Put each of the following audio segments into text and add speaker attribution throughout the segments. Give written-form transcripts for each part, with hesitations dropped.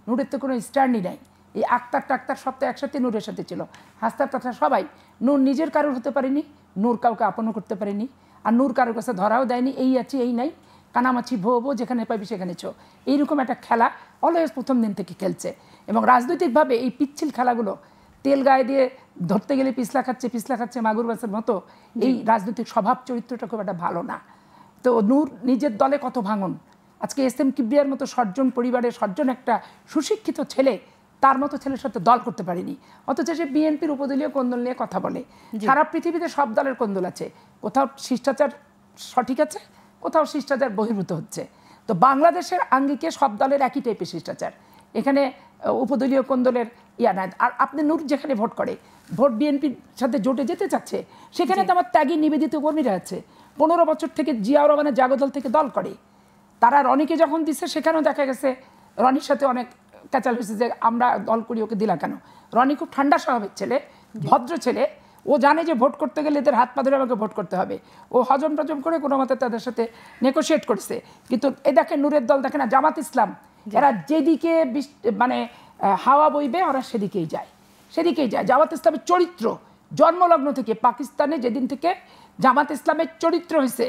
Speaker 1: নূরের তো কোনো স্ট্যান্ডই নাই। এই আক্তার টাক্তার সব তো একসাথে নূরের সাথে ছিল, হাসতার টাক্তার সবাই। নূর নিজের কারোর হতে পারেনি, নূর কাউকে আপনও করতে পারেনি, আর নূর কারোর কাছে ধরাও দেয়নি। এই আছে এই নাই, কানামাছি ভো ভো, যেখানে পাবি সেখানে ছো, এইরকম একটা খেলা অলওয়েজ প্রথম দিন থেকে খেলছে। এবং রাজনৈতিকভাবে এই পিচ্ছিল খেলাগুলো, তেল গায়ে দিয়ে ধরতে গেলে পিছলা খাচ্ছে মাগুর মাছের মতো, এই রাজনৈতিক স্বভাব চরিত্রটা খুব একটা ভালো না। তো নূর নিজের দলে কত ভাঙন, আজকে এস এম কিবরিয়ার মতো সজ্জন পরিবারের সজ্জন একটা সুশিক্ষিত ছেলে, তার মতো ছেলের সাথে দল করতে পারেনি, অথচ সে বিএনপির উপদলীয় কোন্দল নিয়ে কথা বলে। সারা পৃথিবীতে সব দলের কোন্দল আছে, কোথাও শিষ্টাচার সঠিক আছে, কোথাও শিষ্টাচার বহির্ভূত হচ্ছে। তো বাংলাদেশের আঙ্গিকে সব দলের একই টাইপের শিষ্টাচার, এখানে উপদলীয় কোন্দলের ইয়া নাই। আর আপনি নূর যেখানে ভোট করে, ভোট বিএনপির সাথে জোটে যেতে চাচ্ছে, সেখানে তো আমার ত্যাগী নিবেদিত কর্মীরা আছে, 15 বছর থেকে জিয়াউর রহমানের জাগদল থেকে দল করে। তারা রনিকে যখন দিচ্ছে, সেখানেও দেখা গেছে রনির সাথে অনেক ক্যাচাল হয়েছে যে আমরা দল করি, ওকে দিলা কেন। রনি খুব ঠান্ডা স্বভাবের ছেলে, ভদ্র ছেলে, ও জানে যে ভোট করতে গেলে এদের হাত পা ধরে আমাকে ভোট করতে হবে। ও হজম টজম করে কোনো মতে তাদের সাথে নেগোশিয়েট করছে। কিন্তু এ দেখেন নূরের দল, দেখে না জামাত ইসলাম, এরা যেদিকে মানে হাওয়া বইবে ওরা সেদিকেই যায়। জামাত ইসলামের চরিত্র জন্মলগ্ন থেকে, পাকিস্তানে যেদিন থেকে জামাত ইসলামের চরিত্র হয়েছে,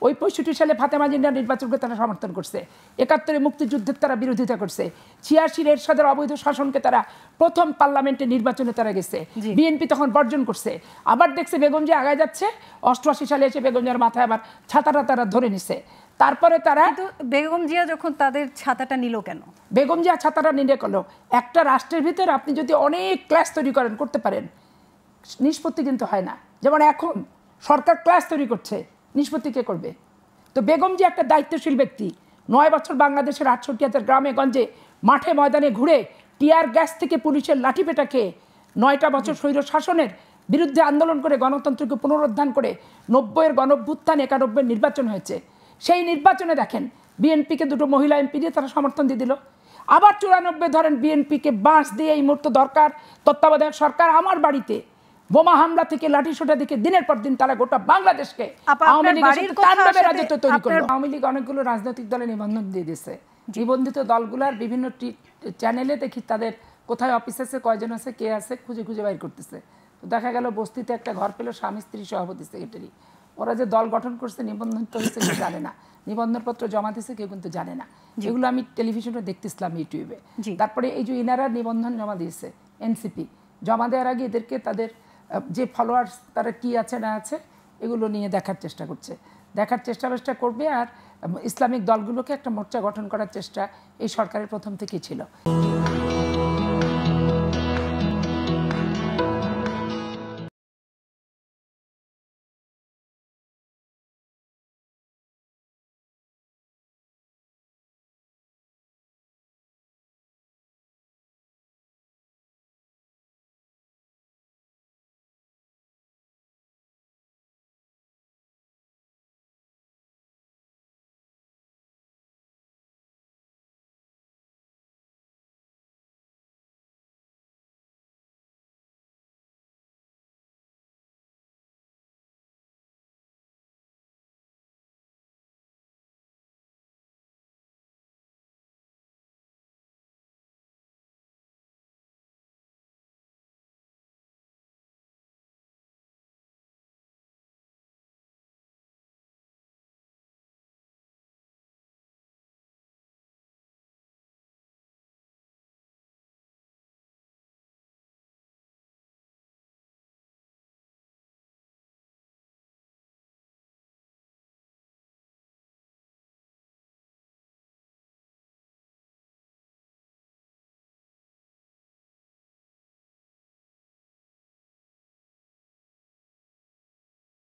Speaker 1: ওই 65 সালে ফাতেমা জিন্নাহ নির্বাচনকে তারা সমর্থন করছে, 71-এ মুক্তিযুদ্ধের তারা বিরোধিতা করছে, 86-এর এরশাদের অবৈধ শাসনকে তারা প্রথম পার্লামেন্টে নির্বাচনে তারা গেছে, বিএনপি তখন বর্জন করছে। আবার দেখছে বেগম জিয়া আগায় যাচ্ছে, 88 সালে এসে বেগম জিয়ার মাথায় আবার ছাতাটা তারা ধরে নিছে। তারপরে তারা,
Speaker 2: বেগম জিয়া যখন তাদের ছাতাটা নিল কেন,
Speaker 1: বেগম জিয়া ছাতাটা নিলে করলো, একটা রাষ্ট্রের ভিতরে আপনি যদি অনেক ক্লাস তৈরি করতে পারেন, নিষ্পত্তি কিন্তু হয় না। যেমন এখন সরকার ক্লাস তৈরি করছে, নিষ্পত্তি কে করবে? তো বেগম জিয়া একটা দায়িত্বশীল ব্যক্তি, 9 বছর বাংলাদেশের 68,000 গ্রামে গঞ্জে মাঠে ময়দানে ঘুরে টিয়ার গ্যাস থেকে পুলিশের লাঠিপেটা খেয়ে 9টা বছর স্বৈর শাসনের বিরুদ্ধে আন্দোলন করে গণতন্ত্রকে পুনরুদ্ধার করে 90-এর গণঅভ্যুত্থান, 91-এর নির্বাচন হয়েছে। সেই নির্বাচনে দেখেন বিএনপিকে 2টো মহিলা এমপি দিয়ে তারা সমর্থন দিয়ে দিল। আবার 94 ধরেন বিএনপিকে বাঁশ দিয়ে এই মুহূর্তে দরকার তত্ত্বাবধায়ক সরকার, আমার বাড়িতে বোমা হামলা থেকে লাঠিসোঁটা দিকে দিনের পর দিন তারা গোটা বাংলাদেশকে আওয়ামী রাজত্ব তৈরি করলো। আওয়ামী লীগ অনেকগুলো রাজনৈতিক দলে নিবন্ধন দিয়ে দিয়েছে। নিবন্ধিত দলগুলার বিভিন্ন চ্যানেলে দেখি তাদের কোথায় অফিস আছে, কয়জন আছে, কে আছে, খুঁজে খুঁজে বাইর করতেছে। তো দেখা গেল বস্তিতে একটা ঘর পেল, স্বামী স্ত্রী সভাপতি সেক্রেটারি। ওরা যে দল গঠন করছে, নিবন্ধন তো হয়েছে কেউ জানে না, নিবন্ধনপত্র জমা দিয়েছে কেউ কিন্তু জানে না। যেগুলো আমি টেলিভিশনে দেখতেছিলাম, ইউটিউবে। তারপরে এই যে ইনারা নিবন্ধন জমা দিয়েছে, এনসিপি জমা দেওয়ার আগে এদেরকে তাদের যে ফলোয়ার্স তারা কি আছে না আছে এগুলো নিয়ে দেখার চেষ্টা করবে। আর ইসলামিক দলগুলোকে একটা মোর্চা গঠন করার চেষ্টা এই সরকারের প্রথম থেকেই ছিল।